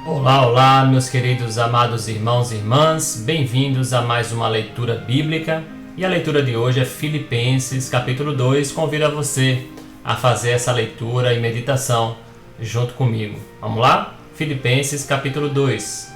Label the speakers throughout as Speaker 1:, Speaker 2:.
Speaker 1: Olá, olá, meus queridos amados irmãos e irmãs, bem-vindos a mais uma leitura bíblica. E a leitura de hoje é Filipenses, capítulo 2. Convido a você a fazer essa leitura e meditação junto comigo. Vamos lá? Filipenses, capítulo 2.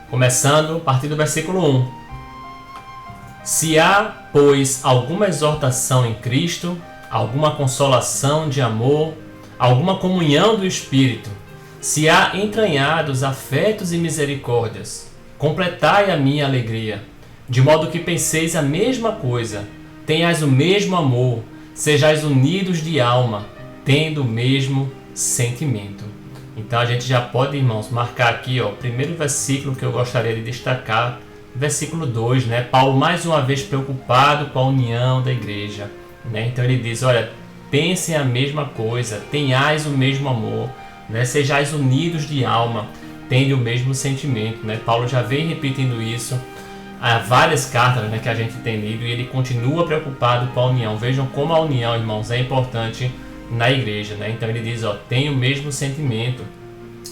Speaker 1: Começando a partir do versículo 1. Se há, pois, alguma exortação em Cristo, alguma consolação de amor, alguma comunhão do Espírito, se há entranhados afetos e misericórdias, completai a minha alegria, de modo que penseis a mesma coisa, tenhais o mesmo amor, sejais unidos de alma, tendo o mesmo sentimento. Então a gente já pode, irmãos, marcar aqui o primeiro versículo que eu gostaria de destacar, versículo 2, né? Paulo mais uma vez preocupado com a união da igreja, né? Então ele diz, olha, pensem a mesma coisa, tenhais o mesmo amor, né? Sejais unidos de alma, tende o mesmo sentimento, né? Paulo já vem repetindo isso há várias cartas, né, que a gente tem lido, e ele continua preocupado com a união. Vejam como a união, irmãos, é importante na igreja, né? Então ele diz, tem o mesmo sentimento.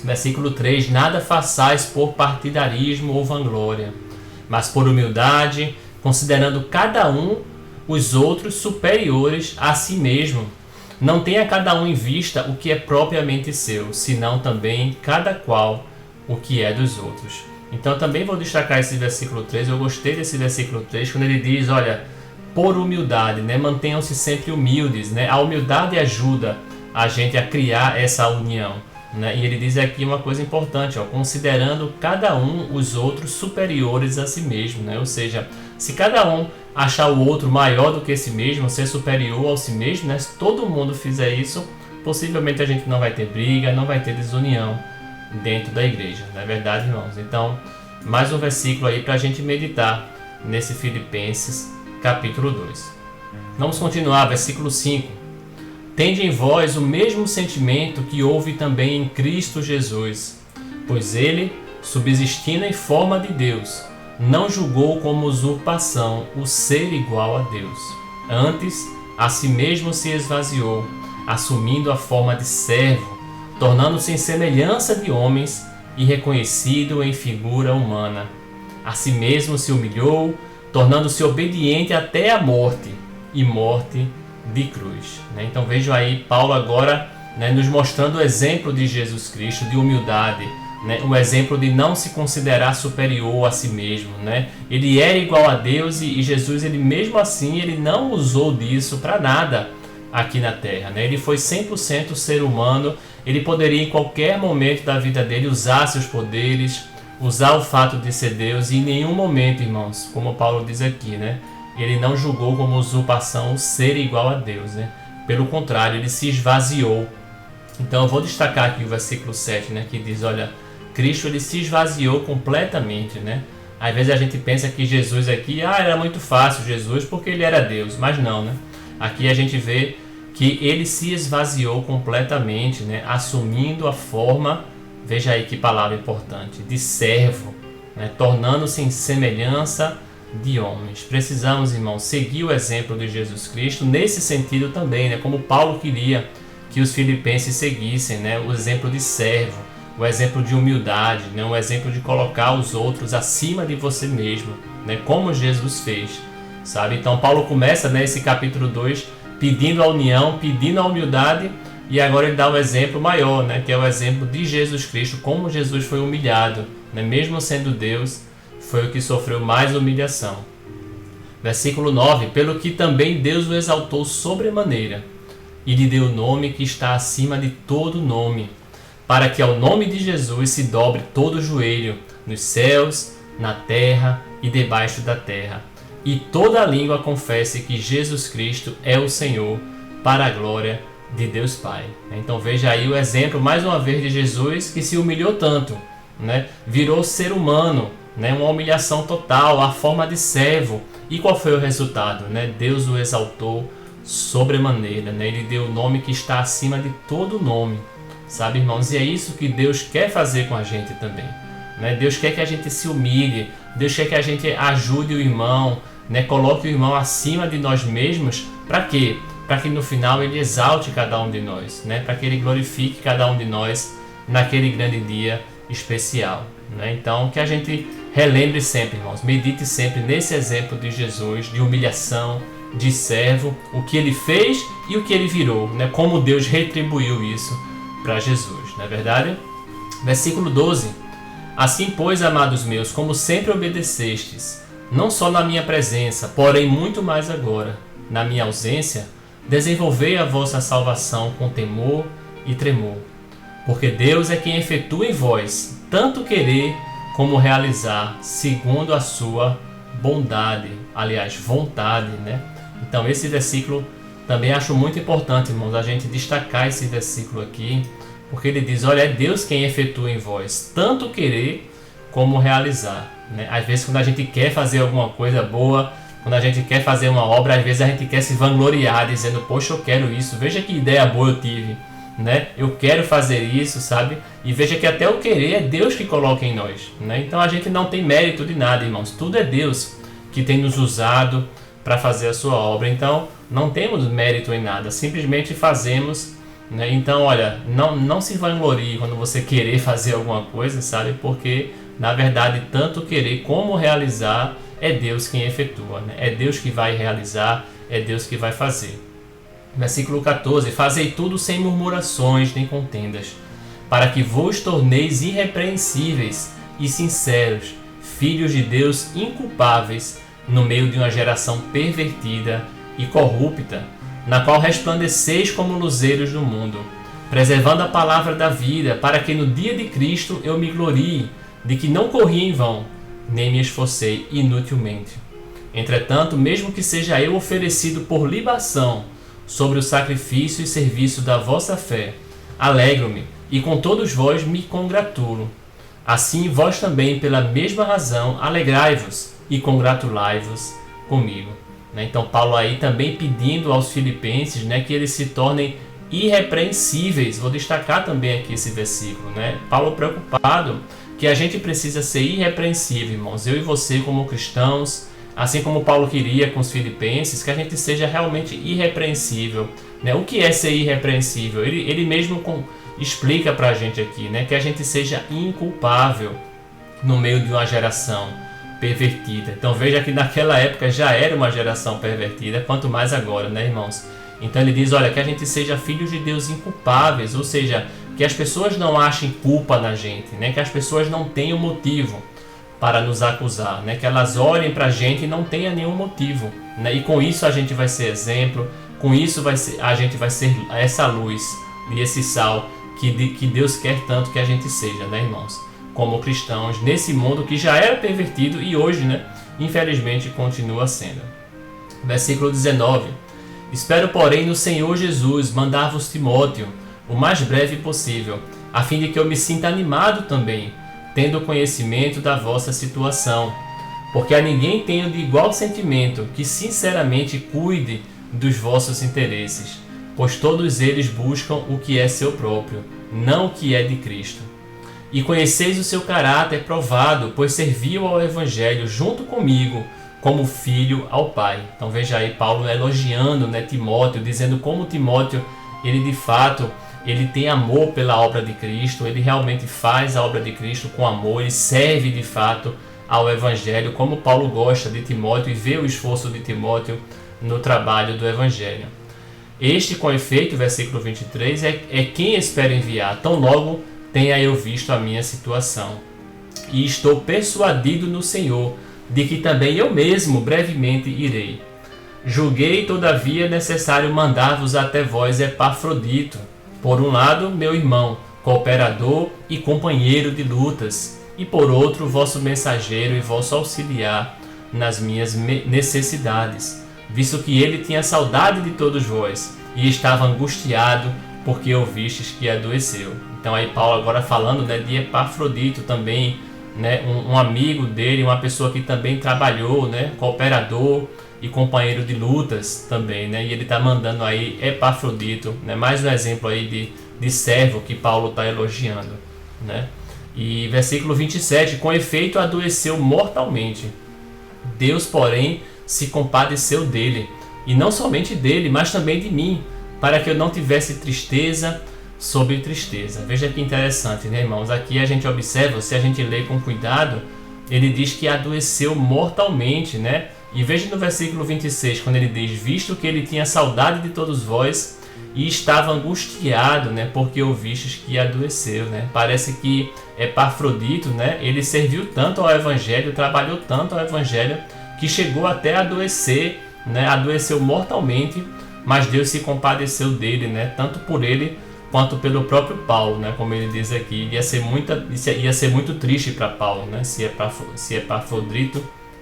Speaker 1: Versículo 3, nada façais por partidarismo ou vanglória, mas por humildade, considerando cada um os outros superiores a si mesmo. Não tenha cada um em vista o que é propriamente seu, senão também cada qual o que é dos outros. Então também vou destacar esse versículo 3, eu gostei desse versículo 3, quando ele diz, olha, por humildade, né? Mantenham-se sempre humildes, né? A humildade ajuda a gente a criar essa união, né? E ele diz aqui uma coisa importante, considerando cada um os outros superiores a si mesmo, né? Ou seja, se cada um achar o outro maior do que si mesmo, ser superior ao si mesmo, né? Se todo mundo fizer isso, possivelmente a gente não vai ter briga, não vai ter desunião dentro da igreja, não é verdade, irmãos? Então, mais um versículo aí para a gente meditar nesse Filipenses capítulo 2. Vamos continuar, versículo 5. Tende em vós o mesmo sentimento que houve também em Cristo Jesus, pois ele, subsistindo em forma de Deus, não julgou como usurpação o ser igual a Deus. Antes, a si mesmo se esvaziou, assumindo a forma de servo, tornando-se em semelhança de homens e reconhecido em figura humana. A si mesmo se humilhou, tornando-se obediente até a morte, e morte de cruz. Então vejam aí Paulo agora, nos mostrando o exemplo de Jesus Cristo, de humildade, um exemplo de não se considerar superior a si mesmo, Ele era igual a Deus e Jesus, ele mesmo assim, ele não usou disso para nada aqui na terra, Ele foi 100% ser humano, ele poderia em qualquer momento da vida dele usar seus poderes, usar o fato de ser Deus, e em nenhum momento, irmãos, como Paulo diz aqui, ele não julgou como usurpação o ser igual a Deus, Pelo contrário, ele se esvaziou. Então eu vou destacar aqui o versículo 7, que diz, olha, Cristo ele se esvaziou completamente, Às vezes a gente pensa que Jesus aqui, era muito fácil Jesus porque ele era Deus, mas não, Aqui a gente vê que ele se esvaziou completamente, assumindo a forma, veja aí que palavra importante, de servo, tornando-se em semelhança de homens. Precisamos, irmãos, seguir o exemplo de Jesus Cristo nesse sentido também, como Paulo queria que os filipenses seguissem, o exemplo de servo, o exemplo de humildade, o exemplo de colocar os outros acima de você mesmo, como Jesus fez, sabe? Então Paulo começa, esse capítulo 2 pedindo a união, pedindo a humildade, e agora ele dá o exemplo maior, que é o exemplo de Jesus Cristo, como Jesus foi humilhado, mesmo sendo Deus, foi o que sofreu mais humilhação. Versículo 9, pelo que também Deus o exaltou sobremaneira, e lhe deu o nome que está acima de todo nome, para que ao nome de Jesus se dobre todo o joelho, nos céus, na terra e debaixo da terra, e toda a língua confesse que Jesus Cristo é o Senhor, para a glória de Deus Pai. Então veja aí o exemplo, mais uma vez, de Jesus, que se humilhou tanto, virou ser humano, uma humilhação total, a forma de servo. E qual foi o resultado? Deus o exaltou sobremaneira, ele deu o nome que está acima de todo nome, sabe, irmãos? E é isso que Deus quer fazer com a gente também, Deus quer que a gente se humilhe, Deus quer que a gente ajude o irmão, coloque o irmão acima de nós mesmos. Para quê? para que no final Ele exalte cada um de nós, né? Para que Ele glorifique cada um de nós naquele grande dia especial, né? Então, que a gente relembre sempre, irmãos, medite sempre nesse exemplo de Jesus, de humilhação, de servo, o que Ele fez e o que Ele virou, né? Como Deus retribuiu isso para Jesus, não é verdade? Versículo 12. Assim, pois, amados meus, como sempre obedecestes, não só na minha presença, porém muito mais agora, na minha ausência, desenvolvei a vossa salvação com temor e tremor. Porque Deus é quem efetua em vós, tanto querer como realizar, segundo a sua bondade, aliás, vontade, né? Então esse versículo também acho muito importante, irmãos, a gente destacar esse versículo aqui, porque ele diz, olha, é Deus quem efetua em vós, tanto querer como realizar, né? Às vezes quando a gente quer fazer alguma coisa boa, quando a gente quer fazer uma obra, às vezes a gente quer se vangloriar, dizendo, poxa, eu quero isso, veja que ideia boa eu tive, né? Eu quero fazer isso, sabe? E veja que até o querer é Deus que coloca em nós, né? Então a gente não tem mérito de nada, irmãos, tudo é Deus que tem nos usado para fazer a sua obra, então não temos mérito em nada, simplesmente fazemos, né? Então, olha, não se vanglorie quando você querer fazer alguma coisa, sabe? Porque, na verdade, tanto querer como realizar é Deus quem efetua, né? É Deus que vai realizar, é Deus que vai fazer. Versículo 14. Fazei tudo sem murmurações nem contendas, para que vos torneis irrepreensíveis e sinceros, filhos de Deus inculpáveis, no meio de uma geração pervertida e corrupta, na qual resplandeceis como luzeiros do mundo, preservando a palavra da vida, para que no dia de Cristo eu me glorie, de que não corri em vão, nem me esforcei inutilmente. Entretanto, mesmo que seja eu oferecido por libação sobre o sacrifício e serviço da vossa fé, alegro-me, e com todos vós me congratulo. Assim, vós também, pela mesma razão, alegrai-vos e congratulai-vos comigo. Então, Paulo aí também pedindo aos filipenses, né, que eles se tornem irrepreensíveis. Vou destacar também aqui esse versículo, né? Paulo preocupado que a gente precisa ser irrepreensível, irmãos. Eu e você como cristãos, assim como Paulo queria com os filipenses, que a gente seja realmente irrepreensível, né? O que é ser irrepreensível? Ele mesmo explica para a gente aqui, né? Que a gente seja inculpável no meio de uma geração pervertida. Então veja que naquela época já era uma geração pervertida, quanto mais agora, né, irmãos? Então ele diz, olha, que a gente seja filhos de Deus inculpáveis, ou seja, que as pessoas não achem culpa na gente, né? Que as pessoas não tenham motivo para nos acusar, né? Que elas olhem para a gente e não tenham nenhum motivo, né? E com isso a gente vai ser exemplo, com isso a gente vai ser essa luz e esse sal que Deus quer tanto que a gente seja, né, irmãos? Como cristãos nesse mundo que já era pervertido e hoje, né, infelizmente continua sendo. Versículo 19. Espero, porém, no Senhor Jesus mandar-vos Timóteo o mais breve possível, a fim de que eu me sinta animado também, tendo conhecimento da vossa situação. Porque a ninguém tenho de igual sentimento que sinceramente cuide dos vossos interesses, pois todos eles buscam o que é seu próprio, não o que é de Cristo. E conheceis o seu caráter provado, pois serviu ao Evangelho junto comigo, como filho ao Pai. Então veja aí Paulo elogiando, né, Timóteo, dizendo como Timóteo, ele de fato, ele tem amor pela obra de Cristo, ele realmente faz a obra de Cristo com amor, ele serve de fato ao Evangelho, como Paulo gosta de Timóteo e vê o esforço de Timóteo no trabalho do Evangelho. Este, com efeito, versículo 23, é quem espera enviar, tão logo tenha eu visto a minha situação. E estou persuadido no Senhor, de que também eu mesmo brevemente irei. Julguei, todavia, necessário mandar-vos até vós Epafrodito, por um lado, meu irmão, cooperador e companheiro de lutas, e por outro, vosso mensageiro e vosso auxiliar nas minhas necessidades, visto que ele tinha saudade de todos vós, e estava angustiado, porque ouvistes que adoeceu. Então aí Paulo agora falando, né, de Epafrodito também, né, um amigo dele, uma pessoa que também trabalhou, né, cooperador e companheiro de lutas também, né, e ele está mandando aí Epafrodito, né, mais um exemplo aí de servo que Paulo está elogiando, né. E versículo 27, com efeito adoeceu mortalmente, Deus porém se compadeceu dele, e não somente dele, mas também de mim, para que eu não tivesse tristeza sobre tristeza. Veja que interessante, né, irmãos? Aqui a gente observa, se a gente lê com cuidado, ele diz que adoeceu mortalmente, né? E veja no versículo 26, quando ele diz: visto que ele tinha saudade de todos vós e estava angustiado, né, porque ouvistes que adoeceu, né? Parece que Epafrodito, né, ele serviu tanto ao evangelho, trabalhou tanto ao evangelho, que chegou até a adoecer, né? Adoeceu mortalmente, mas Deus se compadeceu dele, né? Tanto por ele quanto pelo próprio Paulo, né? Como ele diz aqui, ia ser muito triste para Paulo, né? Se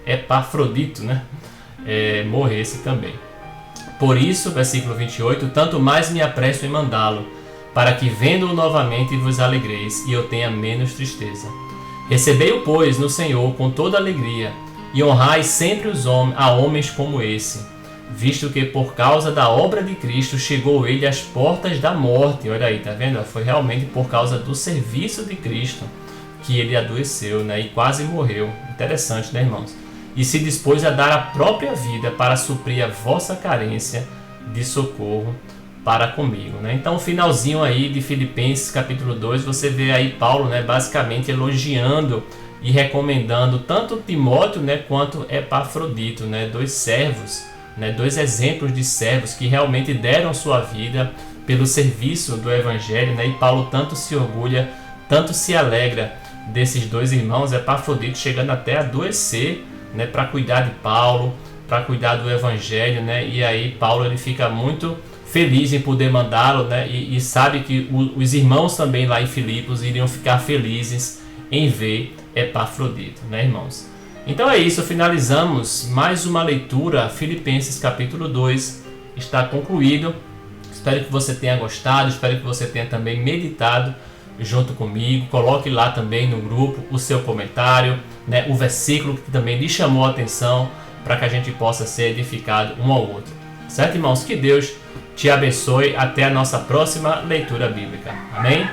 Speaker 1: Epafrodito, né? Morresse também. Por isso, versículo 28, tanto mais me apresso em mandá-lo, para que vendo-o novamente vos alegreis e eu tenha menos tristeza. Recebei-o, pois, no Senhor com toda alegria, e honrai sempre a homens como esse, visto que por causa da obra de Cristo chegou ele às portas da morte. Olha aí, tá vendo? Foi realmente por causa do serviço de Cristo que ele adoeceu, né? E quase morreu. Interessante, né, irmãos? E se dispôs a dar a própria vida para suprir a vossa carência de socorro para comigo, né? Então, o finalzinho aí de Filipenses capítulo 2, você vê aí Paulo, né, basicamente elogiando e recomendando tanto Timóteo, né, quanto Epafrodito, né, dois servos, né, dois exemplos de servos que realmente deram sua vida pelo serviço do evangelho, né? E Paulo tanto se orgulha, tanto se alegra desses dois irmãos, Epafrodito chegando até a adoecer, né, para cuidar de Paulo, para cuidar do evangelho, né? E aí Paulo ele fica muito feliz em poder mandá-lo, né? E sabe que os irmãos também lá em Filipos iriam ficar felizes em ver Epafrodito, né, irmãos? Então é isso, finalizamos mais uma leitura. Filipenses capítulo 2 está concluído. Espero que você tenha gostado, espero que você tenha também meditado junto comigo. Coloque lá também no grupo o seu comentário, né, o versículo que também lhe chamou a atenção, para que a gente possa ser edificado um ao outro. Certo, irmãos? Que Deus te abençoe. Até a nossa próxima leitura bíblica. Amém?